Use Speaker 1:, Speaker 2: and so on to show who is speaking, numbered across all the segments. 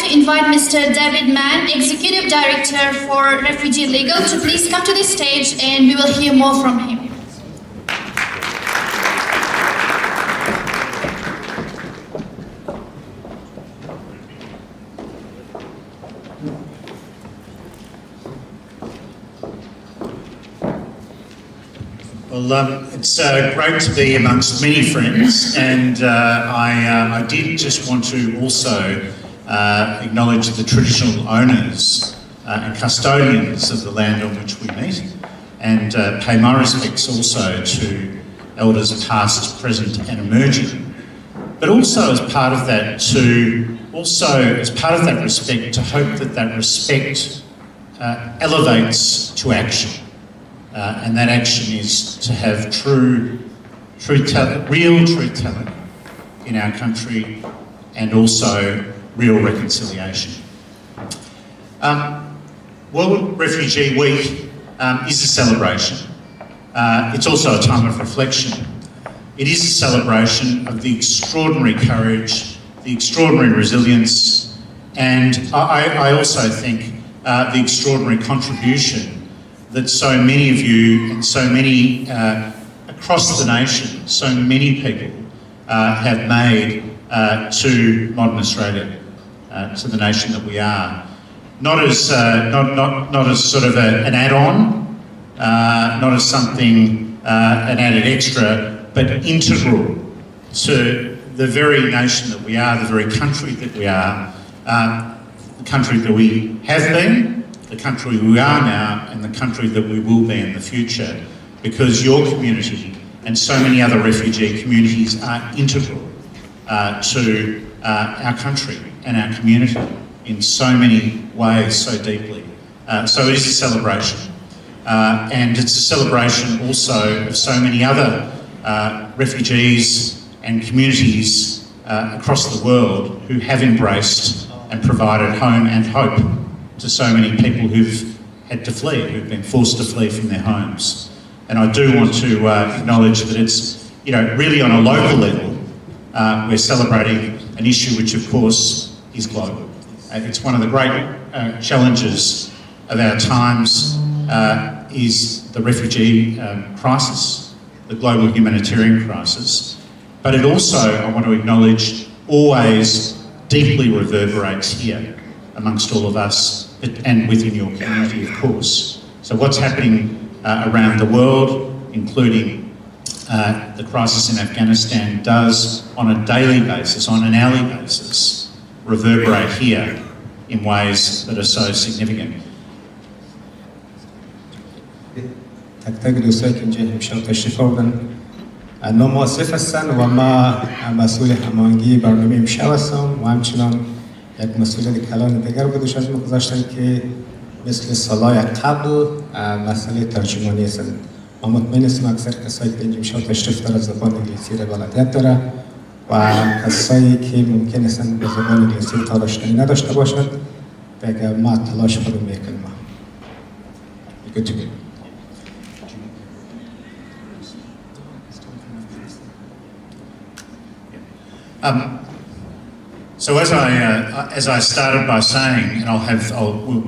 Speaker 1: to invite Mr. David Mann, Executive Director for Refugee Legal, to please come to the stage and we will hear more from him.
Speaker 2: Well, it's great to be amongst many friends, and I did just want to also acknowledge the traditional owners and custodians of the land on which we meet, and pay my respects also to elders past, present and emerging. But also as part of that respect, to hope that that respect elevates to action. And that action is to have real truth telling in our country, and also real reconciliation. World Refugee Week is a celebration. It's also a time of reflection. It is a celebration of the extraordinary courage, the extraordinary resilience, and I also think the extraordinary contribution that so many of you and so many across the nation, so many people have made to modern Australia, to the nation that we are. Not as sort of an add-on, not as something an added extra, but integral to the very nation that we are, the very country that we are, the country that we have been, the country we are now, and the country that we will be in the future, because your community and so many other refugee communities are integral to our country and our community in so many ways, so deeply. So it is a celebration. And it's a celebration also of so many other refugees and communities across the world who have embraced and provided home and hope to so many people who've had to flee, who've been forced to flee from their homes. And I do want to acknowledge that it's, really on a local level, we're celebrating an issue which of course is global. It's one of the great challenges of our times is the refugee crisis, the global humanitarian crisis. But it also, I want to acknowledge, always deeply reverberates here amongst all of us, and within your community, of course. So what's happening around the world, including the crisis in Afghanistan, does on a daily basis, on an hourly basis, reverberate here in ways that are so significant.
Speaker 3: تک دوستایی که اینجا امشب تشریف آوردن، نام آصف هستن و ما مسئول هماهنگی برنامه امشب هستم و همچنان یک مسئولیت کلان دیگر به دوش از ما گذاشتن که مثل سالهای قبل مسئله ترجمانی هستن. ما مطمئن هستیم اکثر کسایی که اینجا امشب تشریف داره زبان انگلیسی را بلدیت داره و کسایی که ممکن هستن به زبان انگلیسی تا آشنایی نداشته باشند بگه ما تلاش خودمون میکنیم.
Speaker 2: So as I started by saying, and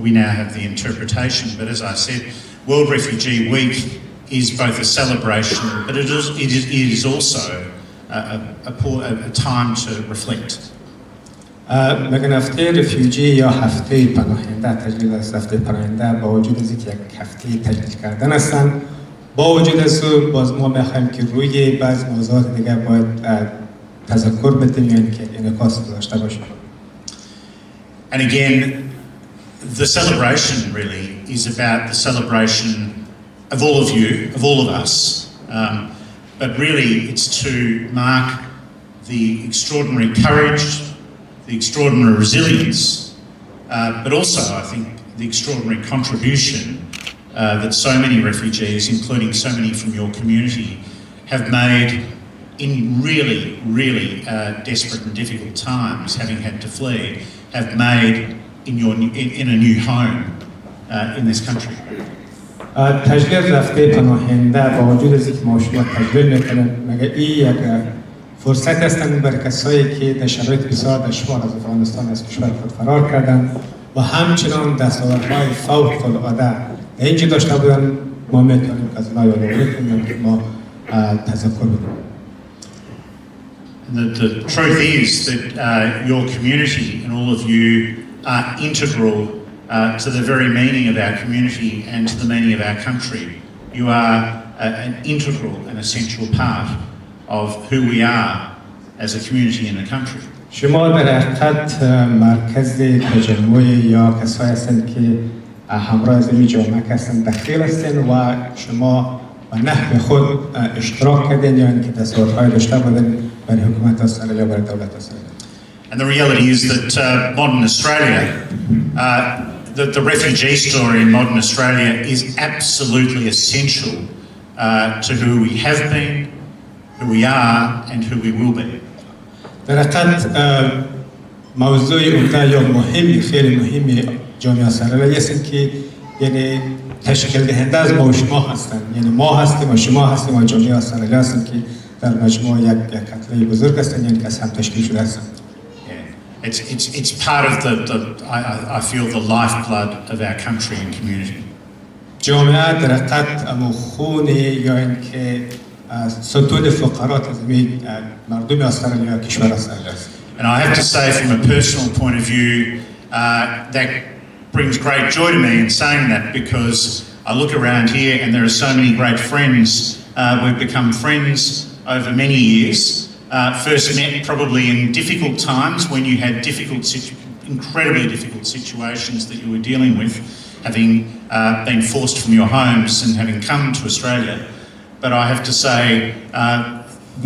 Speaker 2: we now have the interpretation, but as I said, World Refugee Week is both a celebration, but it is also a time to reflect.
Speaker 3: میگن هفته رفیوجی یا هفته پناهنده تجلیل از هفته پناهنده با وجود از اینکه یک هفته تجلیل کردن هستن، با وجود از او باز ما میخوایم که روی بعض موضوعات دیگر باید تذکر بدیم که انعکاس داشته باشه.
Speaker 2: And again, the celebration really is about the celebration of all of you, of all of us, but really it's to mark the extraordinary courage, the extraordinary resilience, but also I think the extraordinary contribution that so many refugees, including so many from your community, have made in really, really desperate and difficult times, having had to flee, have made in a new home in this country.
Speaker 3: تجلیل رفته پناهنده با وجود از اینکه ما شما تجلیل میکنن، مگه این یک فرصت هستند برای کسایی که در شرایط بسیار دشوار از افغانستان از کشور خود فرار کردند و همچنان دستاوردهای فوق العاده در اینجا داشته بودند. ما میتونیم از اونها یادآوری کنیم که ما تذکر بدیم.
Speaker 2: The truth is that your community and all of you are integral to the very meaning of our community and to the meaning of our country. You are an integral and essential part of who we are as a community in the country.
Speaker 3: شما در حقیقت مرکز تجمع یا کسایی هستند که همراه از این جامعه هستند داخل هستند و شما و نحو خود اشتراک کردین یا اینکه تصاویرهای داشته بودین برای حکومت استرالیا برای دولت استرالیا.
Speaker 2: And the reality is that modern Australia, the refugee story in modern Australia is absolutely essential to who we have been, who we are, and who we will be.
Speaker 3: در حقیقت موضوع عمده یا مهمی خیلی مهمی جامعه استرالیا است که یعنی تشکیل دهنده از ما و شما هستند. یعنی ما هستیم و شما هستیم و جامعه استرالیا هستند که در مجموع یک کتله بزرگ هستند یعنی که از هم تشکیل شده هستند.
Speaker 2: It's part of I feel the lifeblood of our country and community.
Speaker 3: جامعه در حقیقت خون یا اینکه ستون فقرات از مردم استرالیا کشور استرالیا است.
Speaker 2: And I have to say from a personal point of view that brings great joy to me in saying that because I look around here and there are so many great friends. We've become friends over many years. First met probably in difficult times when you had incredibly difficult situations that you were dealing with, having been forced from your homes and having come to Australia. But I have to say,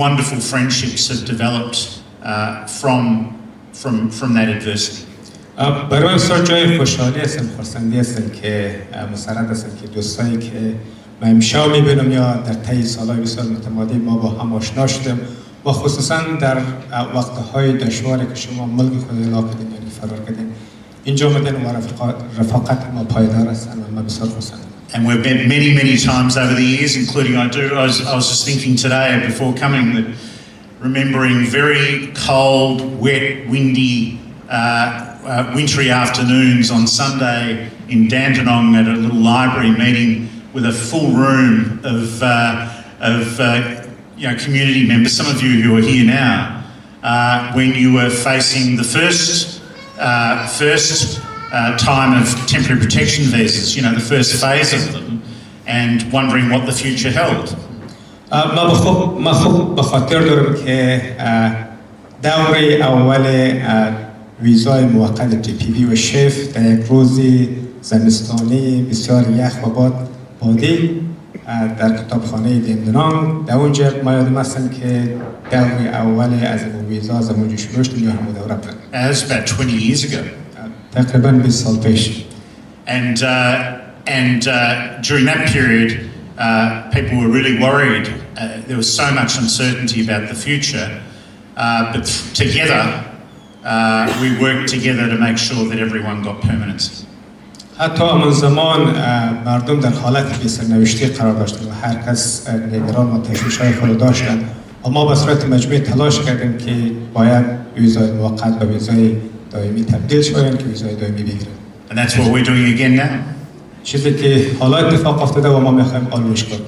Speaker 2: wonderful friendships have developed from that adversity.
Speaker 3: برای من بسیار جای خوشحالی هستم، خرسندی هستم که مسرت هستم که دوستایی که من امشب میبینم یا در طی سالهای بسیار متمادی ما با هم آشنا شدیم و خصوصا در وقتهای دشواری که شما ملک خود اعلا کردین یعنی فرار کردین اینجا آمدین و رفاقت ما پایدار هستن و من بسیار خرسندم.
Speaker 2: And we've met many times over the years, including I was just thinking today before coming that remembering very cold, wet, windy, wintry afternoons on Sunday in Dandenong at a little library meeting with a full room of community members, some of you who are here now, when you were facing the first time of temporary protection visas, the first phase of them, and wondering what the future held.
Speaker 3: ما خوب بخاطر دارم که دور اول ویزای موقت TPV و شف در یک روزی زمستانی بسیار یخ و بادی در کتابخانه دندنان در اونجا ما یادم هستم که دور اول از ویزا از اونجا شروع شد یا همون دوره بود.
Speaker 2: That was about 20 years ago.
Speaker 3: تقریباً 20 سال پیش.
Speaker 2: And during that period, people were really worried. There was so much uncertainty about the future, but together we worked together to make sure that everyone got permanency.
Speaker 3: حتی آن زمان مردم در حالت بی‌سرنوشتی قرار داشتند و هر کس نگران و تشویش‌های خود داشتند و ما به صورت مجموعی تلاش کردیم که باید ویزای موقت به ویزای دایمی تبدیل شوند که ویزای دایمی بگیرند.
Speaker 2: And that's what we're doing again now.
Speaker 3: چیزی که حالا اتفاق افتاده و ما می‌خوایم آلوش کنیم.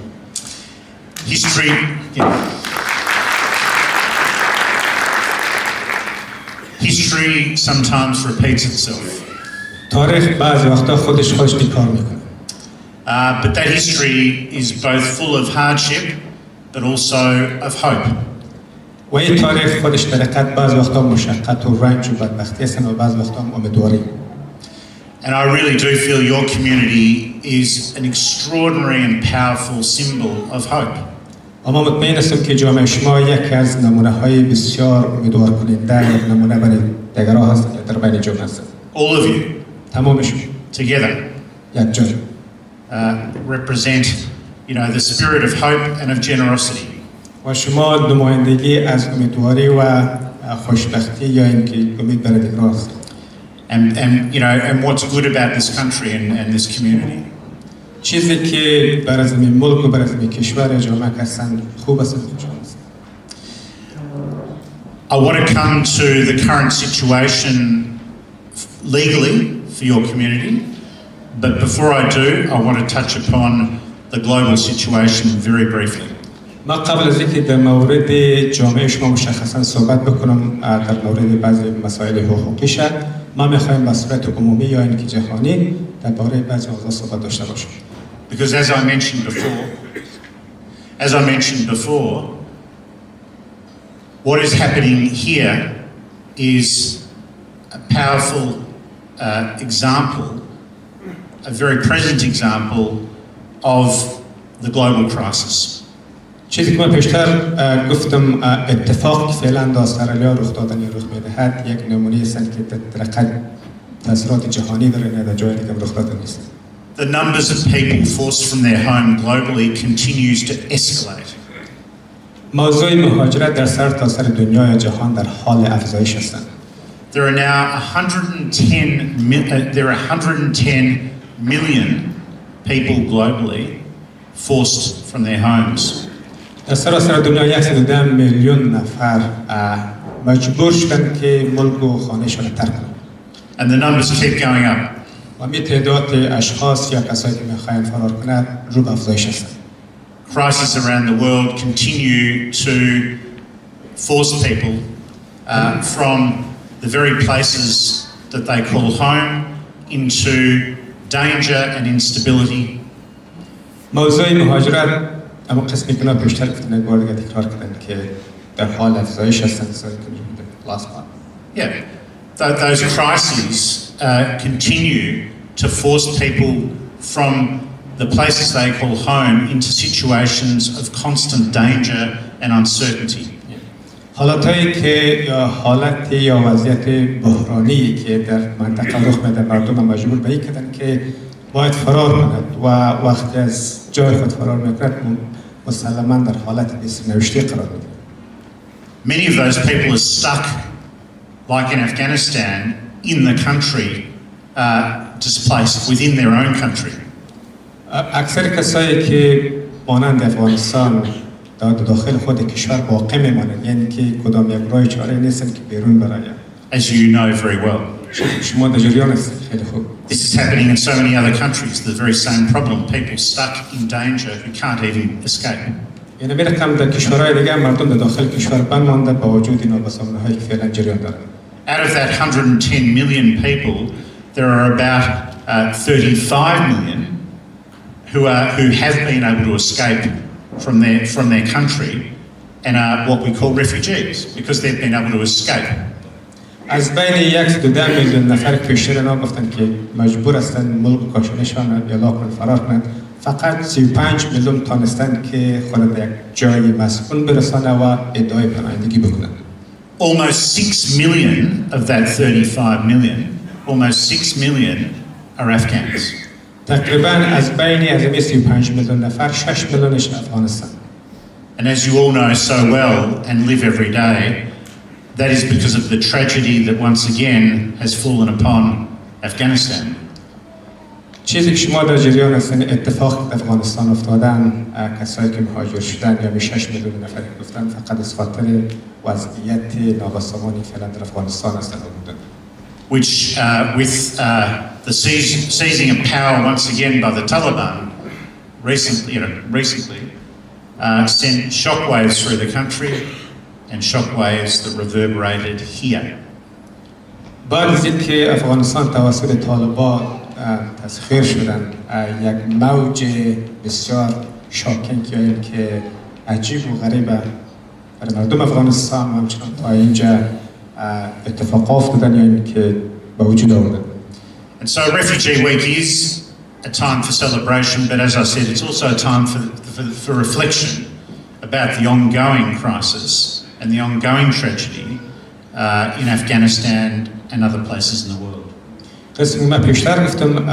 Speaker 2: History sometimes repeats itself.
Speaker 3: تاریخ بعضی وقتا خودش تکرار میکنه.
Speaker 2: But that history is both full of hardship but also of hope.
Speaker 3: و این تاریخ خودش در حقیقت بعضی وقتا مشقت و رنج و بدبختی است و بعضی وقتا امیدواری.
Speaker 2: And I really do feel your community is an extraordinary and powerful symbol of hope.
Speaker 3: اما مطمئن هستم که جامعه شما یکی از نمونه‌های بسیار امیدوار کننده یک نمونه برای دیگران هستند که در بین جامعه هستند.
Speaker 2: All of you
Speaker 3: تمامشون
Speaker 2: together
Speaker 3: یک جای
Speaker 2: represent the spirit of hope and of generosity.
Speaker 3: و شما نمایندگی از امیدواری و خوشبختی یا اینکه امید برای دیگران هستند.
Speaker 2: And what's good about this country and this community.
Speaker 3: چیزی که برای زمین ملک و برای زمین کشور جامعه هستند خوب است.
Speaker 2: I want to come to the current situation legally for your community, but before I do, I want to touch upon the global situation very briefly.
Speaker 3: ما قبل از اینکه در مورد جامعه شما مشخصا صحبت بکنم در مورد بعضی مسائل حقوقی شد، ما میخوایم به صورت عمومی یا اینکه جهانی درباره بعضی موضوع صحبت داشته باشیم.
Speaker 2: Because as I mentioned before, what is happening here is a powerful example, a very present example of the global crisis.
Speaker 3: چیزی که من پیشتر گفتم اتفاق که فعلا در استرالیا رخ دادن یا رخ میدهد یک نمونه است که در تاثیرات جهانی داره، نه در جای دیگه رخ داده نیست.
Speaker 2: The numbers of people forced from their home globally continues to escalate.
Speaker 3: موضوع مهاجرت در سرتاسر دنیا یا جهان در حال افزایش هستند.
Speaker 2: There are now 110 million people globally forced from their homes.
Speaker 3: در سراسر دنیا 110 میلیون نفر مجبور شدند که ملک و خانه‌شان را ترک کنند.
Speaker 2: And the numbers keep going up.
Speaker 3: و می تعداد اشخاص یا کسایی که می‌خواهند فرار کنند رو به افزایش هستند.
Speaker 2: Crises around the world continue to force people from the very places that they call home into danger and instability.
Speaker 3: موضوع مهاجرت اما قسمی که پیشتر گفتن یک بار دیگه تکرار کردن که در حال افزایش هستند. last part.
Speaker 2: Yeah, those crises continue to force people from the places they call home into situations of constant danger and uncertainty.
Speaker 3: حالتایی که یا حالت یا وضعیت بحرانی که در منطقه رخ میده، مردم مجبور به این کردن که باید فرار کند و وقتی از جای خود فرار میکند مسلماً در حالت سرنوشتی قرار میگیرد.
Speaker 2: Many of those people are stuck, like in Afghanistan, in the country, displaced within their own country.
Speaker 3: اکثر کسایی که مانند افغانستان در داخل خود کشور واقع میمانند، یعنی که کدام یک راه چاره نیستن که بیرون برآیند.
Speaker 2: As you know very well.
Speaker 3: شما در جریان هستید خیلی خوب.
Speaker 2: This is happening in so many other countries. The very same problem. People stuck in danger who can't even escape.
Speaker 3: یعنی به رقم در کشورهای دیگه مردم در داخل کشور بند مانده با وجود نابسامانی‌هایی که فعلا جریان دارند.
Speaker 2: Out of that 110 million people, there are about 35 million who have been able to escape from their country and are what we call refugees because they've been able to escape.
Speaker 3: از بین 1.2 میلیون نفر که پیشتر اینا گفتن که مجبور هستند ملک کاشانشان اعلا کنند فرار کنند، فقط 35 میلیون تانستن که خود به یک جای مسکون برسانه و ادعای پناهندگی بکنند.
Speaker 2: Almost 6 million of that 35 million, almost 6 million are Afghans.
Speaker 3: تقریبا از بین از این 35 میلیون نفر 6 میلیونش افغانستان.
Speaker 2: And as you all know so well and live every day, that is because of the tragedy that once again has fallen upon Afghanistan.
Speaker 3: چیزی که شما در جریان هستین اتفاق در افغانستان افتادن، کسایی که مهاجر شدن یا 6 میلیون نفر گفتن فقط از خاطر وضعیت نابسامانی فعلا در افغانستان هستند.
Speaker 2: Which with the seizing of power once again by the Taliban recently sent shockwaves through the country and shockwaves that reverberated here.
Speaker 3: بعد از اینکه افغانستان توسط طالبان تسخیر شدن، یک موج بسیار شاکینگ یا اینکه عجیب و غریبه برای مردم افغانستان و همچنان تا اینجا اتفاق افتادن یا اینکه به وجود آوردن.
Speaker 2: And so Refugee Week is a time for celebration, but as I said, it's also a time for reflection about the ongoing crisis and the ongoing tragedy in Afghanistan and other places in the world.
Speaker 3: قسمی من پیشتر گفتم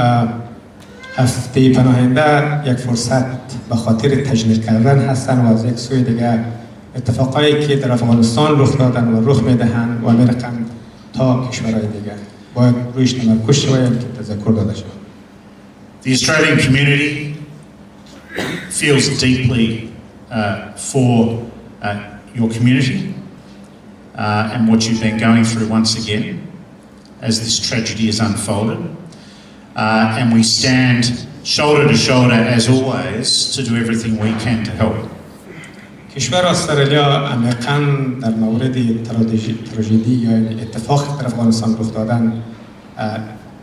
Speaker 3: هفته پناهنده یک فرصت به خاطر تجلیل کردن هستن و از یک سوی دیگر اتفاقایی که در افغانستان رخ دادن و رخ میدهند و میرقم تا کشورهای دیگر باید رویش تمرکز شود که تذکر داده شود.
Speaker 2: The Australian community feels deeply for your community. and what you've been going through once again as this tragedy has unfolded. And we stand shoulder to shoulder, as always, to do everything we can to help.
Speaker 3: کشور استرالیا عمیقاً در مورد تراژدی یا اتفاقی در افغانستان رخ دادن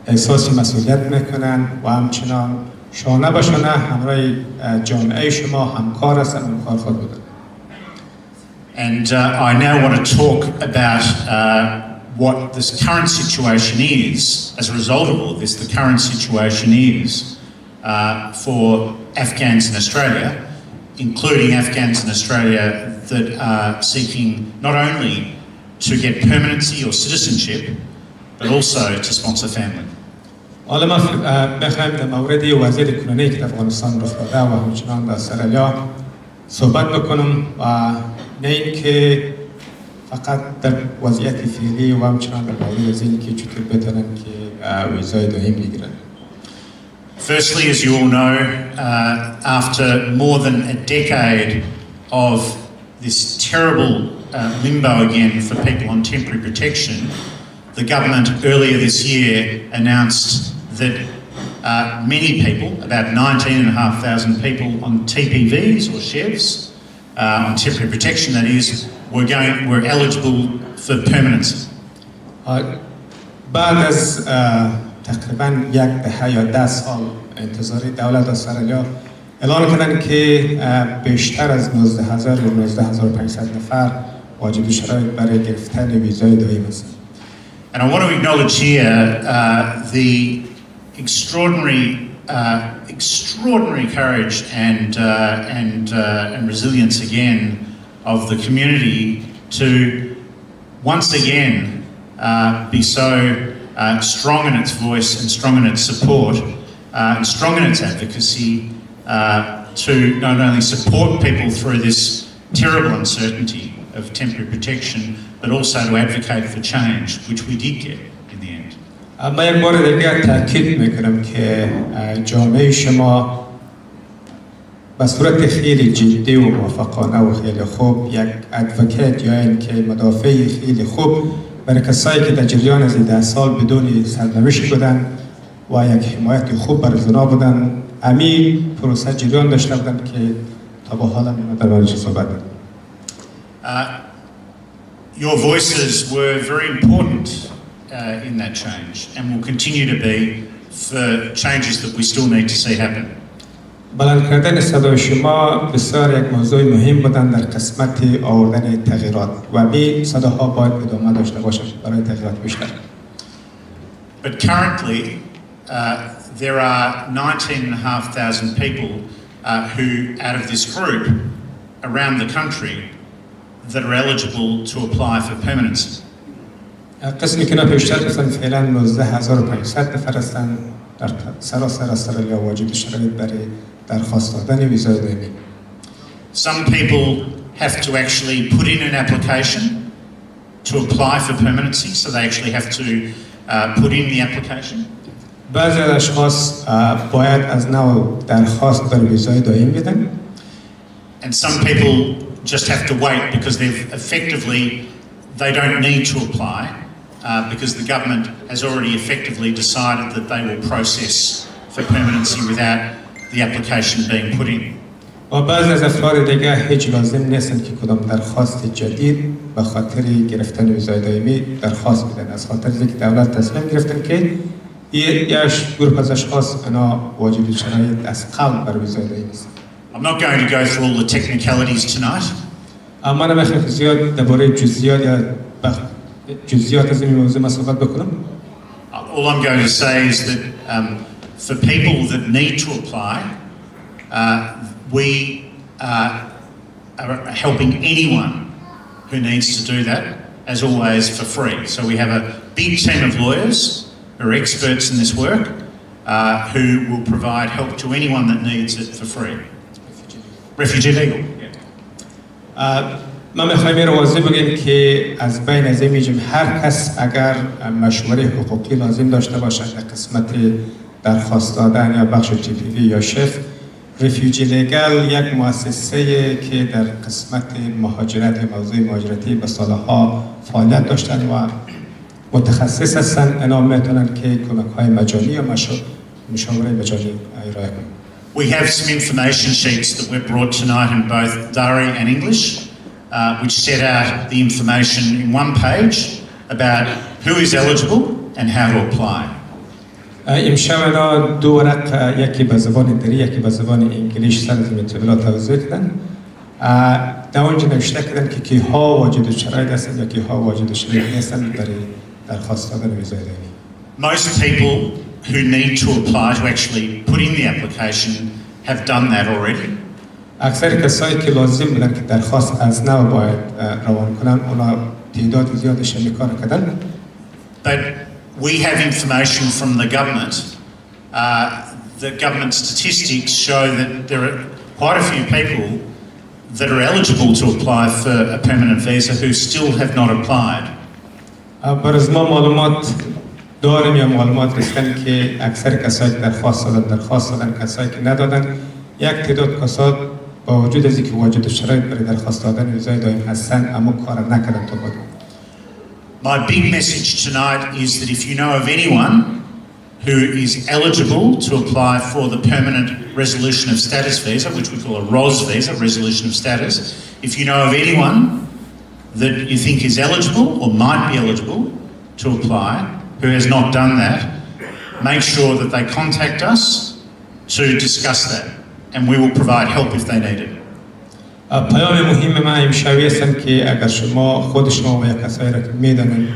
Speaker 3: احساس مسئولیت میکنن و همچنان شانه به شانه همراه جامعه شما همکار هستند و همکار خود بودند.
Speaker 2: And I now want to talk about what this current situation is. As a result of all this, the current situation is for Afghans in Australia, including Afghans in Australia that are seeking not only to get permanency or citizenship, but also to sponsor family.
Speaker 3: حالا ما بخوایم در مورد وضعیت کنونی که در افغانستان رخ داده و همچنان در استرالیا صحبت بکنم و نه اینکه فقط در وضعیت فعلی و همچنان در مورد از اینکه چطور بتونن که ویزای دائمی بگیرن.
Speaker 2: Firstly, as you all know, after more than a decade of this terrible limbo again for people on temporary protection, the government earlier this year announced that many people, about 19,500 people on TPVs or chefs, on temporary protection that is, were eligible for permanency.
Speaker 3: بعد از تقریباً یک دهه یا 10 سال انتظاری دولت استرالیا اعلان کردن که بیشتر از 19,000 یا 19,500 نفر واجد شرایط برای گرفتن ویزای دائمی هستند.
Speaker 2: And I want to acknowledge here the extraordinary courage and resilience again of the community to once again be so strong in its voice and strong in its support and strong in its advocacy to not only support people through this terrible uncertainty of temporary protection, but also to advocate for change, which we did get in the end.
Speaker 3: اما یک بار دیگر تاکید میکنم که جامعه شما به صورت خیلی جدی و موفقانه و خیلی خوب یک ادوکیت یا اینکه مدافع خیلی خوب برای کسایی که در جریان از 10 سال بدون سرنوشت بودن و یک حمایت خوب برای زنا بودن، امی پروسه جریان داشته بودن که تا به حال ما در موردش صحبت کردیم.
Speaker 2: Your voices were very important in that change and will continue to be for changes that we still need to see happen.
Speaker 3: بلند کردن صدای شما بسیار یک موضوع مهم بودن در قسمت آوردن تغییرات و می صداها باید ادامه داشته باشد برای تغییرات بیشتر.
Speaker 2: But currently there are 19,500 people who out of this group around the country that are eligible to apply for permanency.
Speaker 3: قسمی که نپیشتر قسم فعلا 19,500 نفر هستند در سراسر استرالیا واجد شرایط برای درخواست دادن ویزای دائمی.
Speaker 2: Some people have to actually put in an application to apply for permanency, so they actually have to put in the application.
Speaker 3: بعضی از اشخاص باید از نو درخواست بر ویزای دائمی بدن.
Speaker 2: And some people just have to wait because they don't need to apply because the government has already effectively decided that they will process for permanency without the application being put in.
Speaker 3: و بعضی از افراد دیگه هیچ لازم نیستند که کدام درخواست جدید به خاطر گرفتن ویزای دائمی درخواست بدن، از خاطر اینکه دولت تصمیم گرفتن که یک گروه از اشخاص اینا واجد شرایط از قبل بر ویزای دائمی است.
Speaker 2: I'm not going to go through all the technicalities tonight.
Speaker 3: اما نمیخوام زیاد درباره جزئیات از این موضوع صحبت بکنم.
Speaker 2: All I'm going to say is that for people that need to apply, we are helping anyone who needs to do that, as always, for free. So we have a big team of lawyers who are experts in this work who will provide help to anyone that needs it for free. Refugee legal.
Speaker 3: ما میخوایم این رو واضح بگیم که از بین از این میجیم هر کس اگر مشوره حقوقی لازم داشته باشد در قسمت درخواست دادن یا بخش TPV یا شف رفیوجی لیگل یک مؤسسه که در قسمت مهاجرت و موضوع مهاجرتی به سالها فعالیت داشتن و متخصص هستن. اینا میتونن که کمک‌های مجانی یا مشاوره مجانی ارائه کنن.
Speaker 2: We have some information sheets that we've brought tonight in both Dari and English, which set out the information in one page about who is eligible and how to apply.
Speaker 3: امشب اینا دو ورق، یکی به زبان دری یکی به زبان انگلیش سر از اطلاعات توضیح کردن. در اونجا نوشته کردن که کیها واجد شرایط هستند یا کیها واجد شرایط نیستند برای درخواست دادن ویزای دائمی.
Speaker 2: Most people who need to apply to actually put in the application have done that already.
Speaker 3: اکثر کسایی که لازم بودن که درخواست از نو باید روان کنن اونا تعداد زیادش این کار کردن.
Speaker 2: But we have information from the government. The government statistics show that there are quite a few people that are eligible to apply for a permanent visa who still have not applied.
Speaker 3: برای ما معلومات داریم یا معلومات رسیدن که اکثر کسایی که درخواست دادن کسایی که ندادن، یک تعداد کسات با وجود از اینکه واجد شرایط برای درخواست دادن ویزای دائمی هستن اما کار نکردن تا بعد.
Speaker 2: My big message tonight is that if you know of anyone who is eligible to apply for the permanent resolution of status visa, which we call a ROS visa, resolution of status, if you know of anyone that you think is eligible or might be eligible to apply who has not done that, make sure that they contact us to discuss that, and we will provide help if they need it.
Speaker 3: پیام مهم من امشبی هستم که اگر خود شما و یا کسایی را که میدانید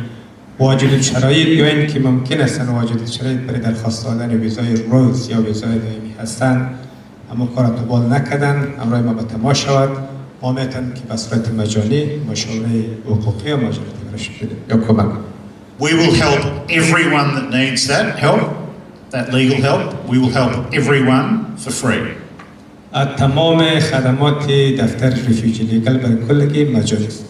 Speaker 3: واجد شرایط یا این که ممکن است واجد شرایط برای درخواست دادن ویزای روز یا ویزای دائمی هستند اما کار دنبال نکردن، همراه ما به تماس شود. ما میتونیم که به صورت مجانی مشاوره حقوقی یا مهاجرتی برایش بدیم یا کمک.
Speaker 2: We will help everyone that needs that help, that legal help. We will help everyone for free.
Speaker 3: تمام خدمات دفتر رفیوجی لیگل برای کلگی مجانی است.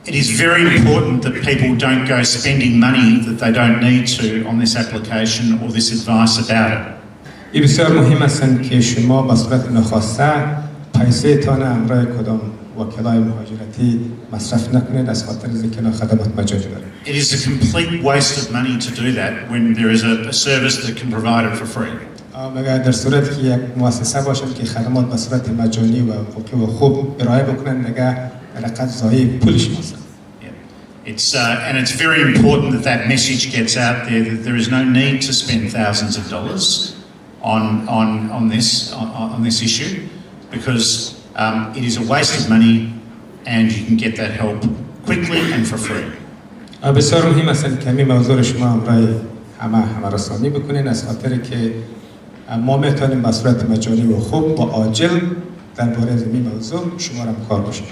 Speaker 2: It is very important that people don't go spending money that they don't need to on this application or this advice about it.
Speaker 3: این بسیار مهم است که شما به صورت ناخواسته پیسه تان همراه کدام وکلای مهاجرتی مصرف نکنید از خاطر اینکه خدمات مجانی دارند.
Speaker 2: It is a complete waste of money to do that when there is a service that can provide it for free.
Speaker 3: مگر در صورت که یک مؤسسه باشد که خدمات به صورت مجانی و حقوقی و خوب ارائه بکنن دیگه رقم ضایع پولش نیست.
Speaker 2: And it's very important that that message gets out there that there is no need to spend thousands of dollars on this issue because it is a waste of money and you can get that help quickly and for free.
Speaker 3: بسیار مهم است که همین موضوع شما همراه همه رسانی بکنین از خاطر که ما میتونیم به صورت مجانی و خوب و عاجل درباره از این موضوع شما را کار باشیم.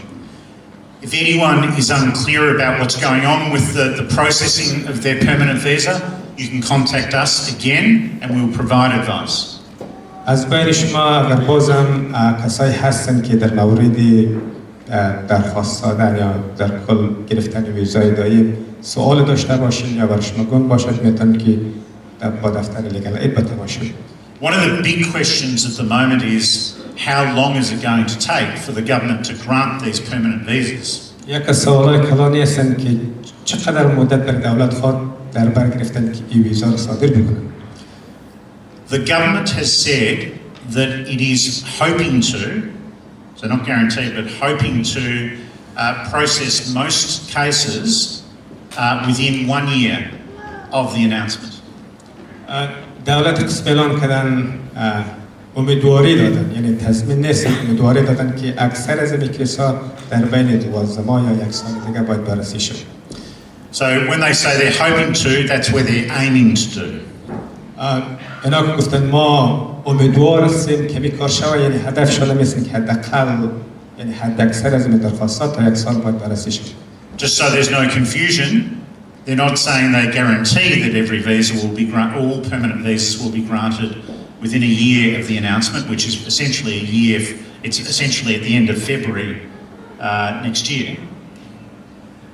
Speaker 2: If anyone is unclear about what's going on with the processing of their permanent visa, you can contact us again and we will provide advice.
Speaker 3: از بین شما اگر بازم کسایی هستن که در مورد درخواست دادن یا در کل گرفتن ویزای دائمی سوال داشته باشین یا برای شما گنگ باشد میتونید که با دفتر لیگل اید به تماس شوید.
Speaker 2: One of the big questions at the moment is how long is it going to take for the government to grant these permanent visas?
Speaker 3: یک سوال کلانی هستند که چقدر مدت بر دولت خود در بر گرفتن که این ویزا را صادر بکنند.
Speaker 2: The government has said that it is hoping to, so not guaranteed, but hoping to process most cases within 1 year of the announcement.
Speaker 3: دولت قسم اعلان کردن امیدواری دادن، یعنی تضمین نیست، امیدواری دادن که اکثر از این کیس‌ها در بین 12 ماه یا 1 سال دیگه باید بررسی شود.
Speaker 2: So when they say they're hoping to, that's where they're aiming to do.
Speaker 3: اینا که گفتن ما امیدوار هستیم که کار شود، یعنی هدفشون می‌است که حداقل یعنی حد اکثر از این درخواستات تا 1 سال باید بررسی شود.
Speaker 2: Just so there's no confusion, they're not saying they guarantee that every visa will be all permanent visas will be granted within a year of the announcement, which is essentially a year. It's essentially at the end of February next year.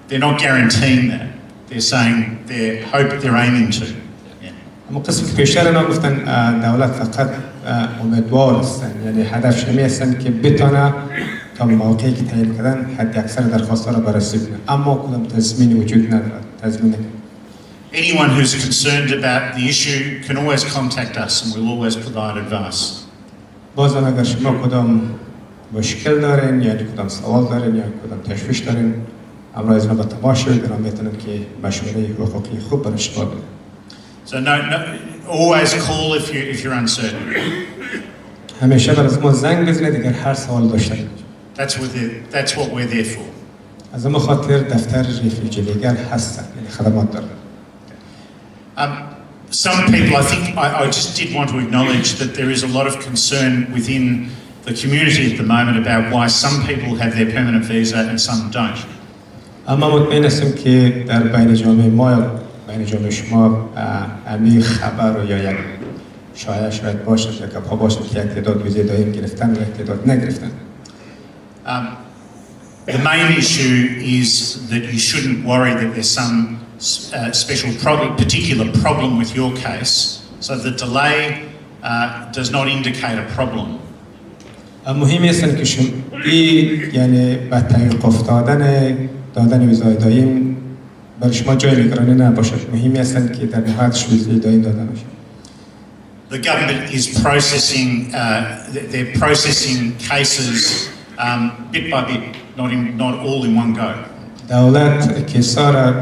Speaker 2: They're not guaranteeing that. They're saying they're aiming to.
Speaker 3: اما قسم که پیشتر اینا گفتن دولت فقط امیدوار هستن، یعنی هدفش می هستن که بتونه تا موقعی که تعیین کردن حد اکثر درخواست‌ها را بررسی کنه، اما کدام تضمینی وجود ندارد. تضمین
Speaker 2: Anyone who's concerned about the issue can always contact us and we'll always provide advice.
Speaker 3: بازم اگر شما کدام مشکل دارین یا کدام سوال دارین یا کدام تشویش دارین، امروز از ما با تماس شوید و میتونم که مشوره حقوقی خوب برای شما بدم.
Speaker 2: So always call if you're uncertain.
Speaker 3: همیشه برای ما زنگ بزنید اگر هر سوال داشتید.
Speaker 2: That's what we're there for.
Speaker 3: از ما خاطر دفتر رفیجی لیگل هستن، یعنی خدمات دارن.
Speaker 2: Some people, I think, I just did want to acknowledge that there is a lot of concern within the community at the moment about why some people have their permanent visa and some don't.
Speaker 3: اما مطمئن هستم که در بین جامعه ما یا بین جامعه شما امی خبر یا یک شاید باشد یا گپ‌ها باشد که یک تعداد ویزه دائم گرفتن و یک تعداد نگرفتن.
Speaker 2: The main issue is that you shouldn't worry that there's some particular problem with your case, so the delay does not indicate a problem.
Speaker 3: مهم است که شما یعنی با توقف دادن ویزای دائم برای شما جای نگرانی نباشد. مهم است که در نهایتش ویزای دائم داده بشه.
Speaker 2: The government is they're processing cases bit by bit, not all in one go.
Speaker 3: دولت کیسا را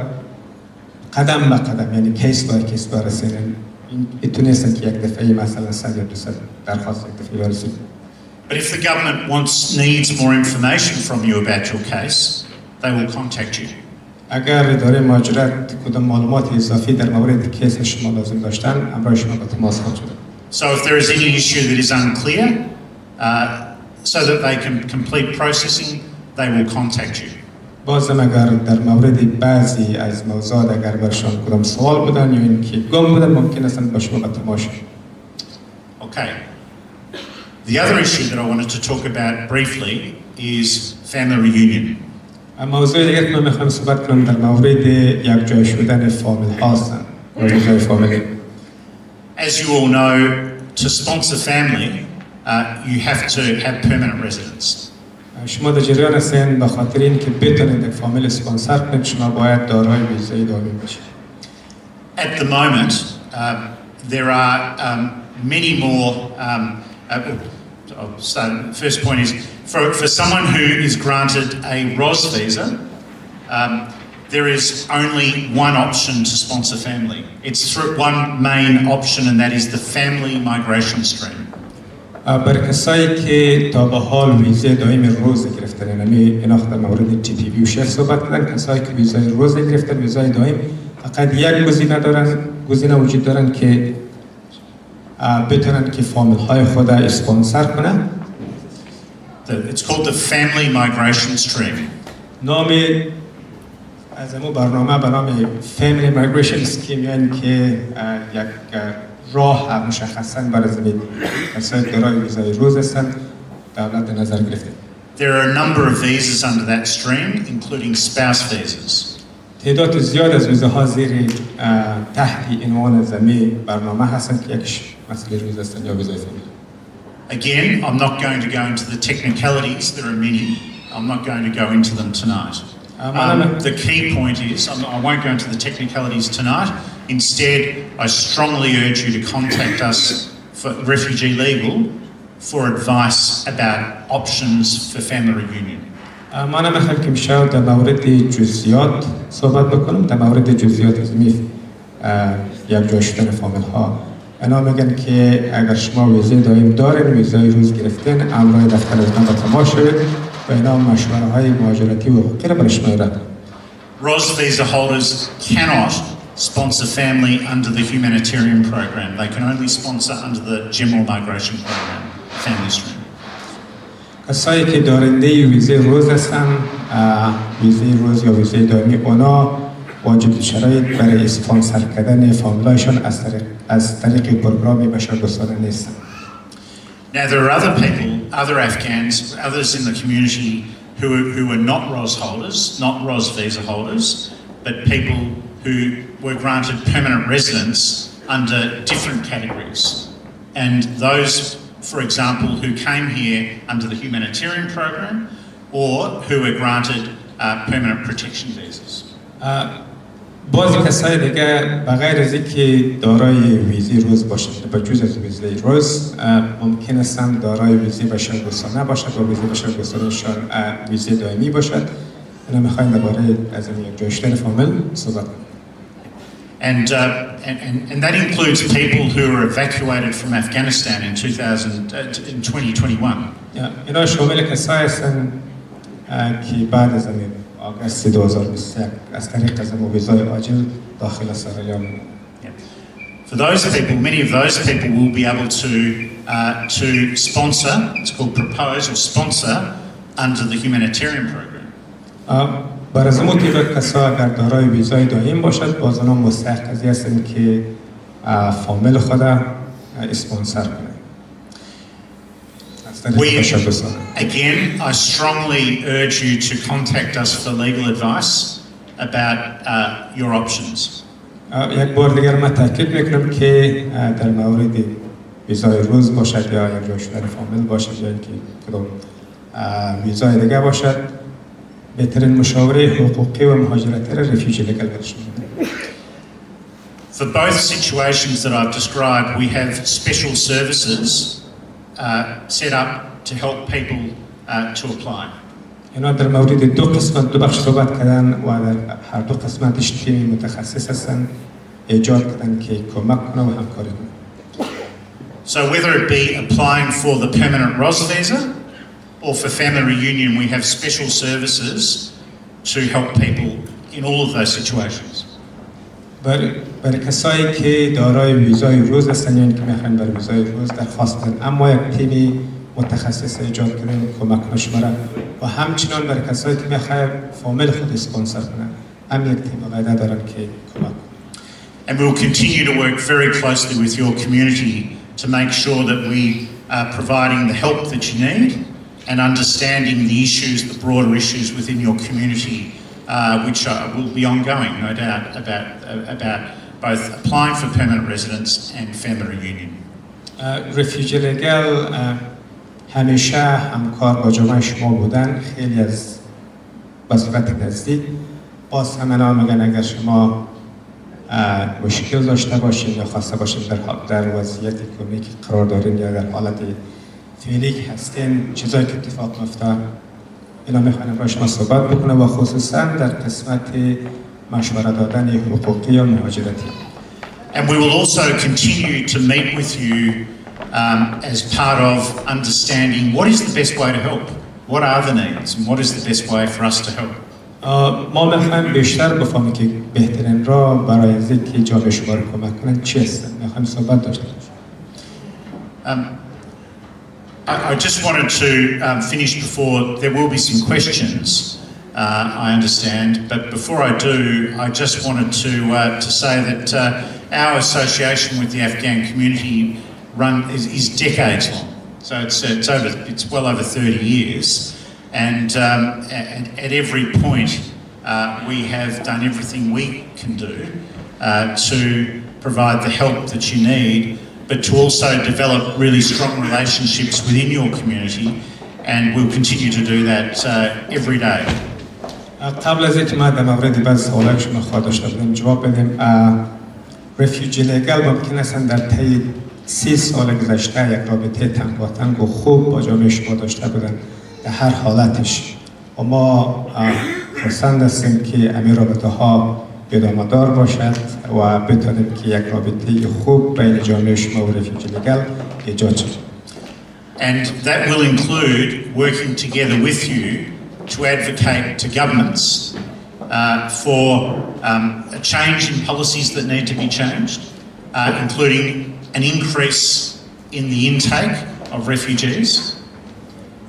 Speaker 3: قدم به قدم، یعنی کیس با کیس بررسیدن. این نیست که یک دفعه مثلا 100 یا 200 درخواست یک دفعه بررسید.
Speaker 2: But if the government needs more information from you about your case, they will contact you.
Speaker 3: اگر اداره مهاجرت کدام معلومات اضافی در مورد کیس شما لازم داشتن، همراه شما به تماس خواهد شد.
Speaker 2: So if there is any issue that is unclear, so that they can complete processing, they will contact you.
Speaker 3: بازم اگر در مورد بعضی از موضوعات اگر برشان کدام سوال بودن یا اینکه گم بودن، ممکن است با شما به تماس شد.
Speaker 2: Okay. The other issue that I wanted to talk about briefly is family reunion.
Speaker 3: موضوع دیگر که من میخوام صحبت کنم در مورد یک جای شدن فامیل هستن و جای فامیلی.
Speaker 2: As you all know, to sponsor family, you have to have permanent residence.
Speaker 3: شما در جریان هستین به خاطر اینکه بتونید یک فامیل اسپانسر کنید، شما باید دارای ویزای دائمی باشید.
Speaker 2: At the moment, there are many more. First point is for someone who is granted a ROS visa, there is only one option to sponsor family. It's through one main option, and that is the family migration stream.
Speaker 3: برای کسایی که تا به حال ویزای دائمی روز گرفتن، یعنی اینا در مورد تی پی وی و شیخ صحبت کردن، کسایی که ویزای روز گرفتن، ویزای دائم فقط یک گزینه وجود دارن که بتونن که فامیل های خود اسپانسر کنن.
Speaker 2: It's called the family migration stream.
Speaker 3: نام از امو برنامه به نام فامیلی مایگریشن اسکیم، یعنی که یک راه مشخصاً برای زمین کسایی که دارای ویزای روز هستند دولت نظر گرفته.
Speaker 2: There are a number of visas under that stream, including spouse visas.
Speaker 3: تعداد زیاد از ویزاها زیر تحت عنوان زمین برنامه هستند که یکیش مسئله روز هستند یا ویزای فامیلی.
Speaker 2: Again, I'm not going to go into the technicalities. There are many. I'm not going to go into them tonight. The key point is, I won't go into the technicalities tonight. Instead, I strongly urge you to contact us for Refugee Legal for advice about options for family reunion.
Speaker 3: من میخوام که میشه در مورد جزئیات صحبت بکنم، در مورد جزئیات از یک جا شدن فامیل ها. اینا میگن که اگر شما ویزه دائم دارین، ویزای روز گرفتن، امرای دفتر از با تماس شوید و اینا مشوره های مهاجرتی و حقوقی را برای شما ارائه.
Speaker 2: ROS visa holders cannot sponsor family under the humanitarian program. They can only sponsor under the general migration program, family stream.
Speaker 3: کسایی که دارنده ویزه روز هستن، ویزه روز یا ویزه دائمی، اونا واجد شرایط برای اسپانسر کردن فامیلایشون از طریق پروگرامی بشردوستانه نیستن.
Speaker 2: Now there are other people, other Afghans, others in the community who are not ROS holders, not ROS visa holders, but people who were granted permanent residence under different categories. and those, for example, who came here under the humanitarian program or who were granted permanent protection visas.
Speaker 3: بعضی کسای دیگه بغیر از اینکه دارای ویزی روز باشند به جز از ویزه روز ممکن است دارای ویزه بشردوستانه باشد و ویزه بشردوستانهشان ویزه دایمی باشد. من میخوایم درباره از این یک جایشتن فامیل صحبت کنیم.
Speaker 2: And that includes people who were evacuated from Afghanistan in 2021.
Speaker 3: اینا شامل کسایی هستند که بعد از آگوست 2021 از طریق از ویزای عاجل داخل استرالیا می‌شوند.
Speaker 2: For those people, many of those people will be able to sponsor, it's called propose or sponsor, under the humanitarian program.
Speaker 3: برای از اون تعداد کسا اگر دارای ویزای دائم باشد باز آنها مستحق از این هستند که فامیل خود اسپانسر کنند.
Speaker 2: Again, I strongly urge you to contact us for legal advice about your options.
Speaker 3: یک بار دیگر من تاکید میکنم که در مورد ویزای روز باشد یا یک جای شدن فامیل باشد یا اینکه کدام ویزای دیگه باشد بهترین مشاوره حقوقی و مهاجرتی را رفیوجی لیگل برشون.
Speaker 2: For both situations that I've described, we have special services set up to help people to apply.
Speaker 3: اینا در مورد دو قسمت دو بخش صحبت کردن و در هر دو قسمتش تیم متخصص هستن ایجاد کردن که کمک کنه و همکاری کنه.
Speaker 2: So whether it be applying for the permanent ROS visa or for family reunion, we have special services to help people in all of those situations.
Speaker 3: برای کسایی که دارای ویزای روز هستن یا که میخوان برای ویزای روز درخواست بدن اما یک تیمی متخصص ایجاد کردن کمک کنه شما را و همچنان برای کسایی که میخوان فامیل خود اسپانسر کنن هم یک تیم قاعده دارن که کمک کنن.
Speaker 2: And we will continue to work very closely with your community to make sure that we are providing the help that you need and understanding the issues, the broader issues within your community, which will be ongoing, no doubt, about both applying for permanent residence and family reunion.
Speaker 3: رفیوجی لیگل همیشه همکار با جامعه شما بودن، خیلی از به صورت نزدیک. باز همه میگن اگر شما مشکل داشته باشین یا خواسته باشین در وضعیت کمیکی قرار دارین یا در حالت فعلی هستین چیزایی که اتفاق میفته اینا میخوانم با شما صحبت بکنه و خصوصا در قسمت مشورت دادن حقوقی یا مهاجرتی.
Speaker 2: And we will also continue to meet with you as part of understanding what is the best way to help, what are the needs, and what is the best way for us to help.
Speaker 3: ما میخوایم بیشتر بفهمیم که بهترین راه برای اینکه جامعه شما رو کمک کنن چی هستن. میخوایم صحبت داشته باشیم.
Speaker 2: I just wanted to finish before there will be some questions, I understand, but before I do, I just wanted to say that our association with the Afghan community is decades long. So it's well over 30 years, and at every point we have done everything we can do to provide the help that you need, but to also develop really strong relationships within your community, and we'll continue to do that every day.
Speaker 3: قبل از اینکه ما در مورد بعض سوالات شما خواهد داشته بودیم جواب بدیم رفیوجی لیگل ممکن است در طی 30 سال گذشته یک رابطه تنگاتنگ و خوب با جامعه شما داشته بودن در هر حالتش و ما خرسند هستیم که همین رابطه ها ادامه‌دار باشد و بتونیم که یک رابطه خوب بین جامعه شما و رفیوجی لیگل ایجاد شد.
Speaker 2: And that will include working together with you to advocate to governments for a change in policies that need to be changed, including an increase in the intake of refugees.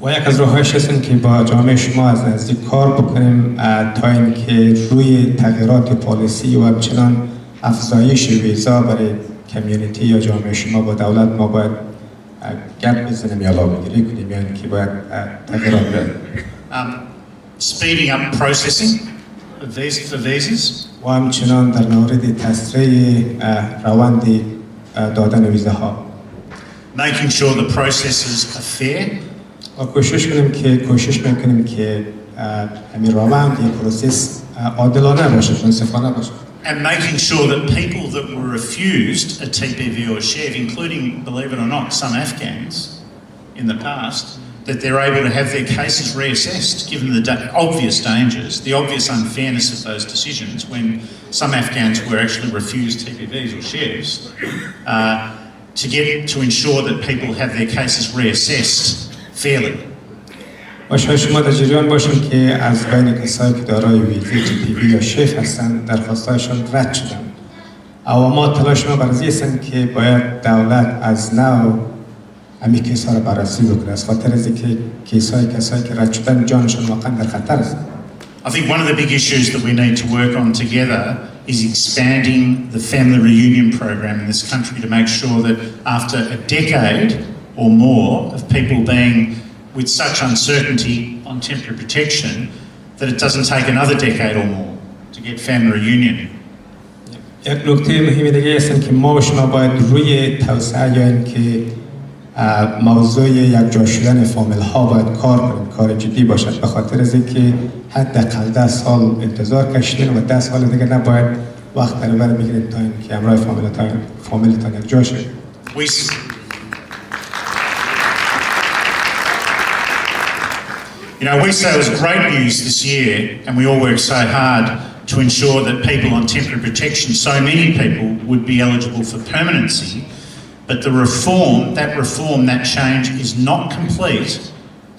Speaker 3: و یک از راه‌هایش هستن که با جامعه شما از نزدیک کار بکنیم تا اینکه روی تغییرات پالیسی و همچنان افزایش ویزا برای کمیونیتی یا جامعه شما با دولت ما باید گپ بزنیم یا لابیگری کنیم یعنی که باید تغییرات بدیم.
Speaker 2: Speeding up processing for visas.
Speaker 3: و همچنان در مورد تسریع روند دادن ویزاها.
Speaker 2: making sure the processes are fair,
Speaker 3: و کوشش میکنیم که همین روند یک پروسس عادلانه باشه، منصفانه باشه.
Speaker 2: and making sure that people that were refused a TPV or SHEV, including, believe it or not, some Afghans in the past, that they're able to have their cases reassessed, given the obvious dangers, the obvious unfairness of those decisions when some Afghans were actually refused TPVs or SHEVs, to ensure that people have their cases reassessed fairly.
Speaker 3: و شما در جریان باشیم که از بین کسایی که دارای ویزه TPV یا شف هستند درخواستایشان رد شدن. و ما تلاش ما بر این است که باید دولت از نو همین کیس‌ها را بررسی بکنه، از خاطر از اینکه کسایی که رد شدن جانشان واقعا در خطر است.
Speaker 2: I think one of the big issues that we need to work on together is expanding the family reunion program in this country to make sure that after a decade or more of people being with such uncertainty on temporary protection, that it doesn't take another decade or more to get family reunion.
Speaker 3: یک نکته مهمی دیگه است که ما و شما باید روی توسعه یا اینکه موضوع یک جا شدن فامیل ها باید کار کنیم، کار جدی باشد، به خاطر از اینکه حداقل 10 سال انتظار کشیدین و 10 سال دیگه نباید وقت برابر بگیرید تا اینکه همراه فامیلتان یک جا شد.
Speaker 2: You know, we say it was great news this year, and we all worked so hard to ensure that people on temporary protection, so many people, would be eligible for permanency. But the reform, that change is not complete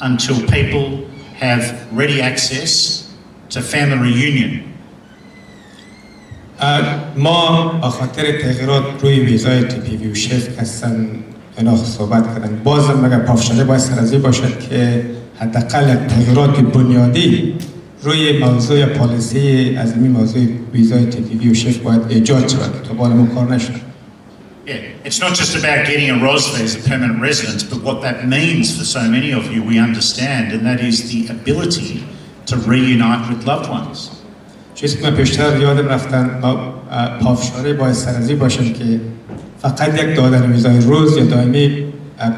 Speaker 2: until people have ready access to family reunion.
Speaker 3: ما به خاطر تغییرات روی ویزای TPV و شف هستن اینا صحبت کردن. بازم مگر پافشاری باید سرازی باشد که حداقل تغییرات بنیادی روی موضوع پالیسی از این موضوع ویزای TPV و شف باید ایجاد شود تا بالمون کار نشد.
Speaker 2: Yeah, it's not just about getting a ROS visa, permanent residence, but what that means for so many of you, we understand, and that is the ability to reunite with loved ones.
Speaker 3: چیزی که من پیشتر یادم رفتن پافشاری باید سرازی باشن که فقط یک دادن ویزای روز یا دایمی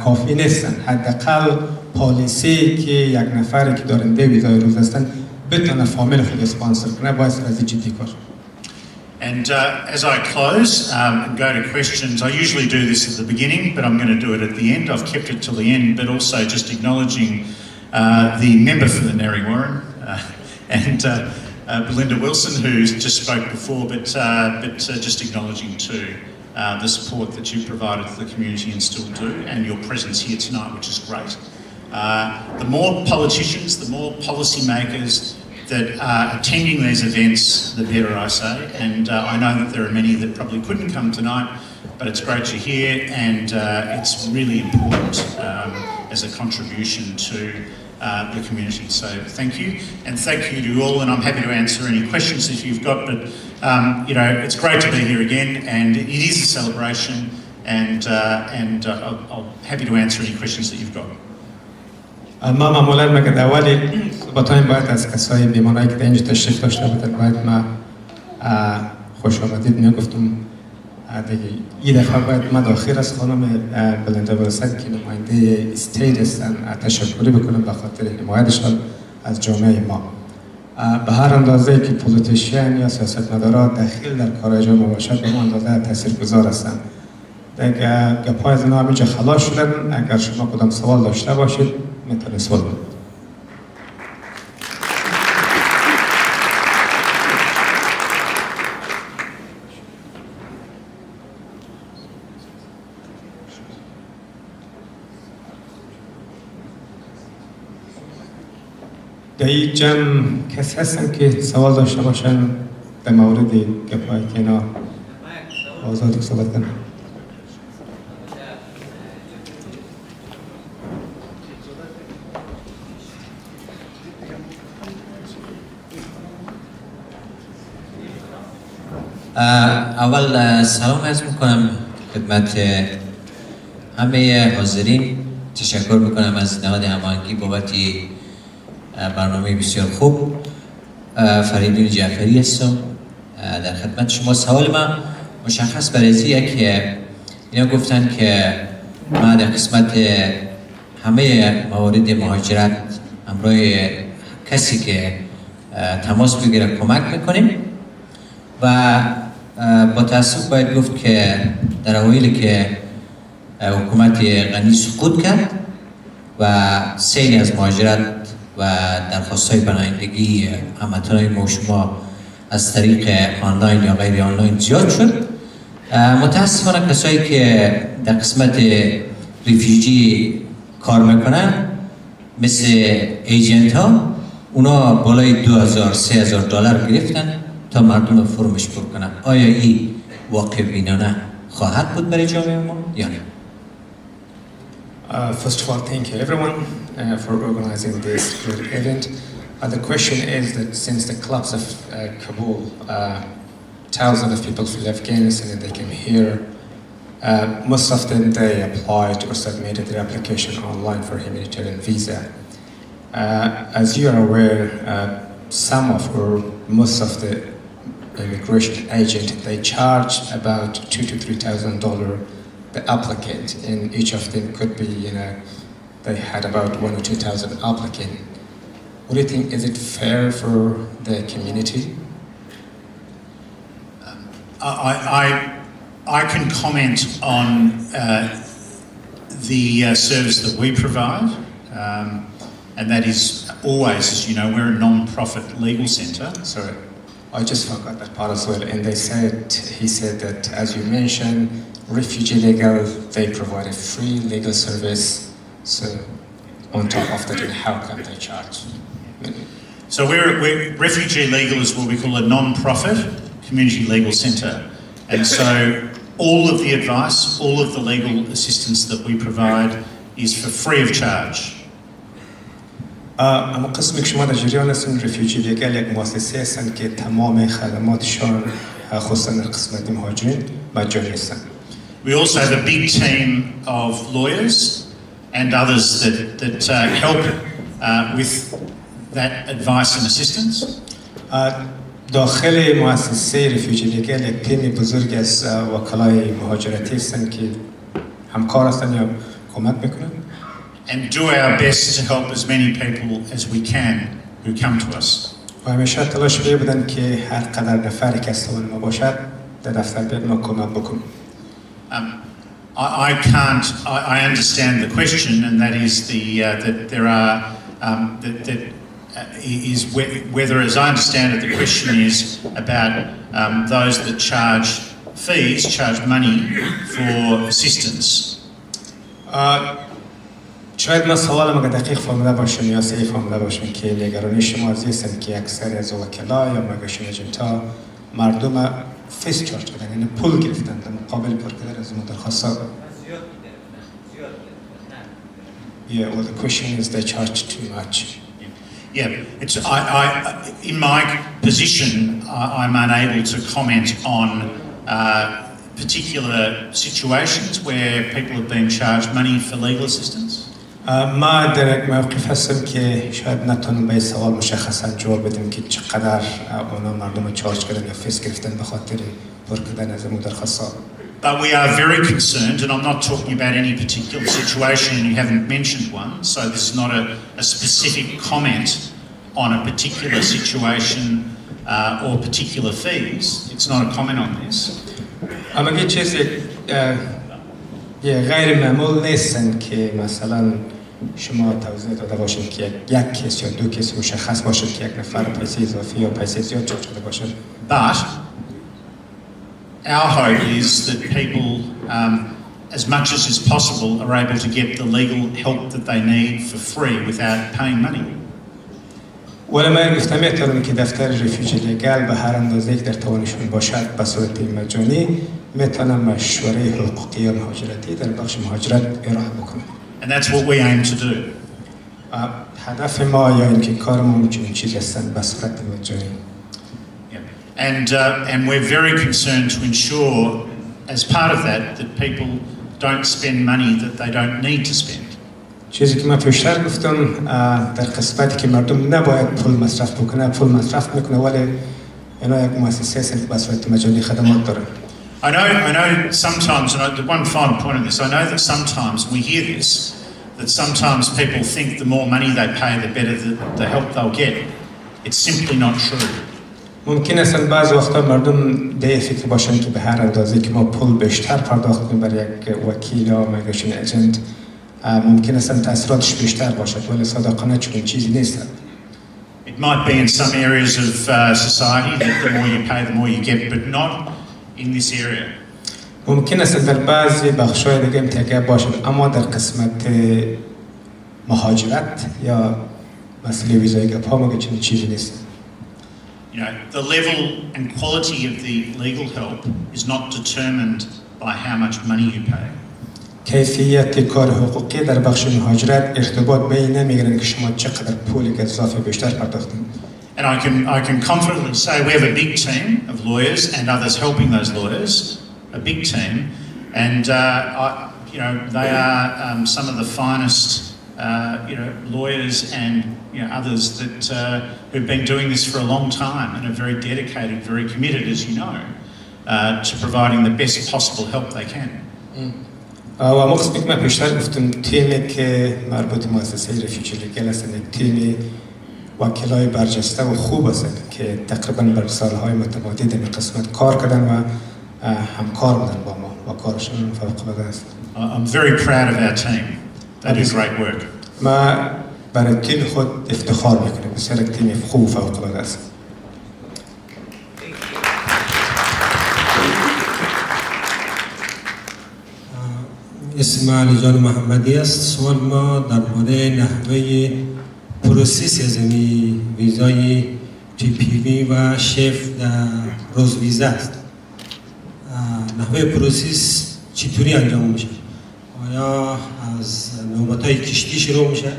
Speaker 3: کافی نیستن. حداقل پالیسی که یک نفری که دارنده ویزای روز هستن بتونه فامیل خود اسپانسر کنه باید سرازی جدی کار.
Speaker 2: And as I close and go to questions, I usually do this at the beginning, but I'm going to do it at the end. I've kept it till the end, but also just acknowledging the member for the Narre Warren and Belinda Wilson, who just spoke before, but just acknowledging too the support that you've provided to the community and still do, and your presence here tonight, which is great. The more politicians, the more policymakers that are attending these events, the better, I say. And I know that there are many that probably couldn't come tonight, but it's great you're here, and it's really important as a contribution to the community. So thank you, and thank you to all, and I'm happy to answer any questions that you've got, but you know, it's great to be here again, and it is a celebration, and I'm happy to answer any questions that you've got.
Speaker 3: ما معمولا مگه اولی صحبتایم باید از کسای بیمارایی که اینجا تشریف داشته بودن باید ما خوش آمدید میگفتم دیگه این دفعه باید ما داخل از خانم بلندا ویلسون که نماینده استیت هستن تشکری بکنم به خاطر حمایتشان از جامعه ما. به هر اندازه که پولیتیشین یا سیاستمدارا دخیل در کار جامعه باشد به اون اندازه تاثیرگذار هستند. دیگه گپ‌های از اینا همینجا خلاص شدن. اگر شما کدام سوال داشته باشید میتونید سوال بکنید. در این جمع کسی هستن که سوال داشته باشن در مورد گپ‌هایی که اینا آزادی صحبت کنن.
Speaker 4: اول سلام عرض میکنم خدمت همه حاضرین. تشکر میکنم از نهاد هماهنگی بابت برنامه بسیار خوب. فریدون جعفری هستم در خدمت شما. سوال من مشخص برای که اینا گفتن که ما در قسمت همه موارد مهاجرت همراه کسی که تماس بگیره کمک میکنیم و با تاسف باید گفت که در اوایلی که حکومت غنی سقوط کرد و سیلی از مهاجرت و درخواست‌های پناهندگی هموطنان ما و شما از طریق آنلاین یا غیر آنلاین زیاد شد. متاسفانه کسایی که در قسمت ریفیوجی کار میکنن مثل ایجنت ها، اونا بالای $2,000-3,000 گرفتن تا مردم فرمش پر کنن. آیا این واقع بینانه خواهد بود برای جامعه ما یا نه؟
Speaker 3: First of all, thank you everyone for organizing this great event. The question is that since the collapse of Kabul, thousands of people from Afghanistan and they came here. Most of them they applied or submitted their application online for humanitarian visa. As you are aware, some of or most of the immigration agent they charge about $2,000 to $3,000 the applicant, and each of them could be, they had about 1,000 or 2,000 applicants. What do you think? Is it fair for the community?
Speaker 2: I can comment on the service that we provide, and that is always, as you know, we're a non-profit legal centre.
Speaker 3: Sorry, I just forgot that part as well. And he said that, as you mentioned, refugee legal, they provide a free legal service. So on top of that, how can they charge?
Speaker 2: So we're Refugee Legal is what we call a non-profit community legal centre. And so all of the advice, all of the legal assistance that we provide is for free of charge.
Speaker 3: اما قسمی که شما در جریان هستین رفیوجی لیگل یک مؤسسه هستند که تمام خدماتشان خصوصا در قسمت مهاجرین مجانی هستند.
Speaker 2: We also have a big team of lawyers and others that help with that advice and assistance.
Speaker 3: داخل مؤسسه رفیوجی لیگل یک تیم بزرگ از وکلای مهاجرتی هستند که همکار هستند یا کمک میکنند.
Speaker 2: And do our best to help as many people as we can who come to us.
Speaker 3: و همیشه تلاش بدن که هر قدر نفری که استوان ما باشد در دفتر بیاد ما کمک بکنیم.
Speaker 2: I understand the question, and that is that there are is whether, as I understand it, the question is about those that charge money for assistance.
Speaker 3: شاید من سوالم اگر دقیق فهمیده باشم یا صحیح فهمیده باشم که نگرانی شما از این است که اکثر از وکلا یا میگرشن ایجنت‌ها مردم فیس چارج کردن، یعنی پول گرفتن در مقابل پر کردن از درخواست‌ها. Yeah, well, the question is they charge too much.
Speaker 2: Yeah, it's in my position, I'm unable to comment on particular situations where people have been charged money for legal assistance.
Speaker 3: ما در یک موقف هستم که شاید نتونم به این سوال مشخصا جواب بدم که چقدر اونا مردم چارج کردن یا فیس گرفتن به خاطر پر کردن از درخواست‌ها.
Speaker 2: But we are very concerned, and I'm not talking about any particular situation, and you haven't mentioned one, so this is not a specific comment on a particular situation or particular fees. It's not a comment on this.
Speaker 3: اما یه چیزی غیر معمول نیستن که مثلا شما توضیح داده باشید که یک کس یا دو کس مشخص باشد که یک نفر پیسه اضافی یا پیسه زیاد چارج کرده باشد.
Speaker 2: But our hope is that people, as much as is possible, are able to get the legal help that they need for free without paying money.
Speaker 3: ولی من گفتم میتونم که دفتر رفیوجی لیگل به هر اندازه که در توانشون باشد به صورت مجانی میتونم مشوره حقوقی یا مهاجرتی در بخش مهاجرت ارائه بکنم.
Speaker 2: And that's what we aim to do.
Speaker 3: هدف ما یا اینکه کارمون چنین چیزی هستند به صورت مجانی.
Speaker 2: And we're very concerned to ensure, as part of that people don't spend money that they don't need to spend.
Speaker 3: چیزی که من پیشتر گفتم در قسمتی که مردم نباید پول مصرف بکنه، پول مصرف میکنه، ولی اینا یک مؤسسه هستند که به صورت مجانی خدمات دارن.
Speaker 2: I know sometimes, and the one final point of this, I know that sometimes we hear this, that sometimes people think the more money they pay, the better the help they'll get. It's simply not true.
Speaker 3: ممکن است بعض وقتا مردم به فکر باشن که به هر اندازه که ما پول بیشتر پرداخت کنیم برای یک وکیل یا میگرشن ایجنت ممکن است تاثیراتش بیشتر باشد، ولی صادقانه چنین چیزی نیست.
Speaker 2: It might be in some areas of society that the more you pay, the more you get, but not in this area.
Speaker 3: ممکن است در بعضی بخش‌های دیگه امتیاز باشد، اما در قسمت مهاجرت یا مسئله ویزای گپ ما چنین چیزی نیست.
Speaker 2: You know, the level and quality of the legal help is not determined by how much money you pay.
Speaker 3: کیفیت کار حقوقی در بخش مهاجرت ارتباط به این نمیگیرد که شما چقدر پول اضافه بیشتر پرداختید.
Speaker 2: And I can confidently say we have a big team of lawyers and others helping those lawyers, a big team, and you know they are some of the finest you know lawyers and you know others that who've been doing this for a long time and are very dedicated, very committed, as you know, to providing the best possible help they can.
Speaker 3: و ما قسمی که من پیشتر گفتم تیمی که مربوط مؤسسه رفیجی لیگل هستند، یک تیم وکلای برجسته و خوب هستند که تقریبا بر سالهای متمادی در قسمت کار کردن و همکار بودن با ما و کارشون فوق‌العاده است.
Speaker 2: I'm very proud of our team. That is great work.
Speaker 3: ما برای تیم خود افتخار میکنیم، بسیار یک تیم خوب و فوق‌العاده است.
Speaker 5: اسم علی جان محمدی است. سوال ما درباره نحوه پروسس از ویزای TPV و شف در روز ویزه است. نحوه پروسس چطوری انجام میشه؟ آیا از نوبت‌های کشتی شروع میشه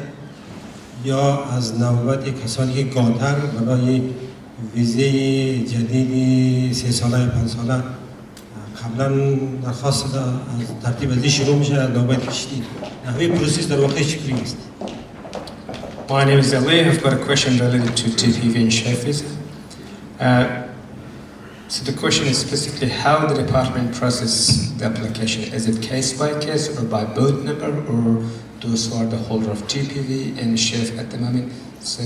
Speaker 5: یا از نوبت کسانی که قاطر برای ویزه جدیدی 3 ساله 5 ساله قبلا درخواست از ترتیب ازی شروع میشه نوبت کشتی؟ نحوه پروسس در واقع چطوری است؟
Speaker 3: My name is Ali. I've got a question related to TPV and chef visa. So the question is specifically how the department process the application. Is it case by case or by boat number, or those who are the holder of TPV and chef at the moment? So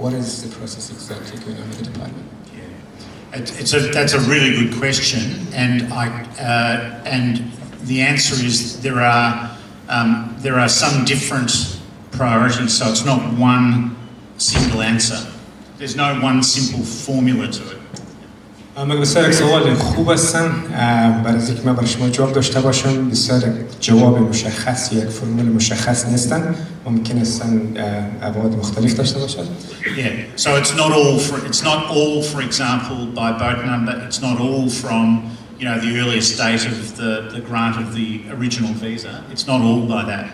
Speaker 3: what is the process exactly going on with the department?
Speaker 2: That's a really good question, and the answer is there are some different priorities, so it's not one single answer. There's no one simple formula to it.
Speaker 3: بسیار یک سوال خوب هستن. برای اینکه من برای شما جواب داشته باشم، بسیار جواب مشخص یا یک فرمول مشخص نیستن، ممکن هستن ابعاد مختلف داشته باشد.
Speaker 2: Yeah, so it's not all for example by boat number. It's not all from you know the earliest date of the grant of the original visa. It's not all by that.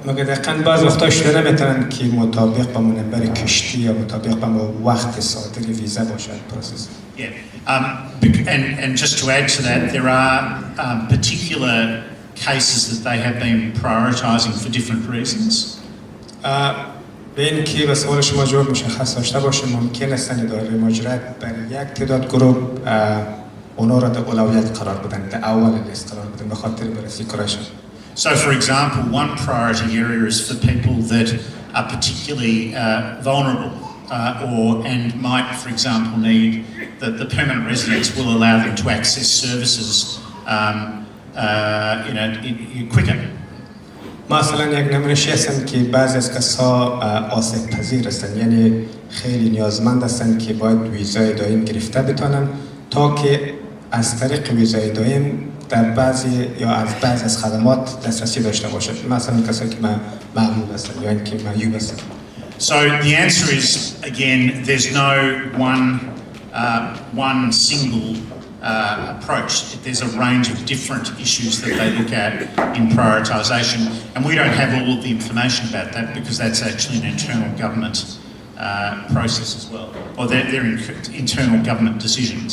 Speaker 3: مگر دقیقاً بعض وقتا شده نمیتونن که مطابق با منبر کشتی یا مطابق با وقت صادر ویزا باشد پروسس.
Speaker 2: Yeah, and just to add to that, there are particular cases that they have been prioritising for different reasons.
Speaker 3: به این که به سوال شما جواب مشخص داشته باشه، ممکن است اداره مهاجرت برای یک تعداد گروه اونا را در اولویت قرار بدن، در اول لیست قرار بدن به خاطر بررسی کارشون.
Speaker 2: So, for example, one priority area is for people that are particularly vulnerable and might, for example, need the permanent residence will allow them to access services quicker.
Speaker 3: مثلا یک نمونه‌ای هستند که بعضی از کسا آسیب پذیر هستند، یعنی خیلی نیازمند هستند که باید ویزای دائم گرفته بتونن تا که از طریق ویزای دائم در بعضی یا از بعضی از خدمات دسترسی داشته باشد، مثلا کسایی که معلول هستند یا اینکه معیوب هستند.
Speaker 2: So the answer is again there's no one single approach. There's a range of different issues that they look at in prioritisation, and we don't have all of the information about that because that's actually an internal government process as well, or they're internal government decisions.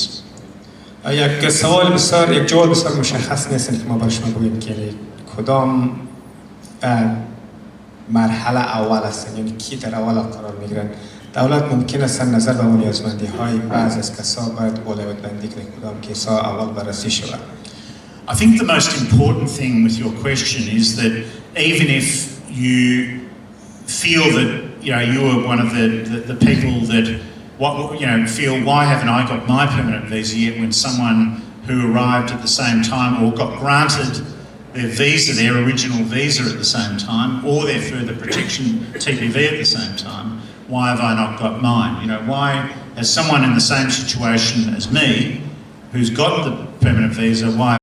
Speaker 3: یک سوال بسیار یک جواب بسیار مشخص نیست که ما برای شما بگیم که کدام مرحله اول هستن، یعنی کی در اول قرار میگیرن دولت ممکن است نظر به اون نیازمندی های بعض از کسا باید اولویت بندی کنه کدام کسا اول بررسی شود.
Speaker 2: I think the most important thing with your question is that even if you feel that you are one of the people that feel why haven't I got my permanent visa yet, when someone who arrived at the same time or got granted their visa, their original visa at the same time, or their further protection TPV at the same time, why have I not got mine? Why has someone in the same situation as me who's got the permanent visa, why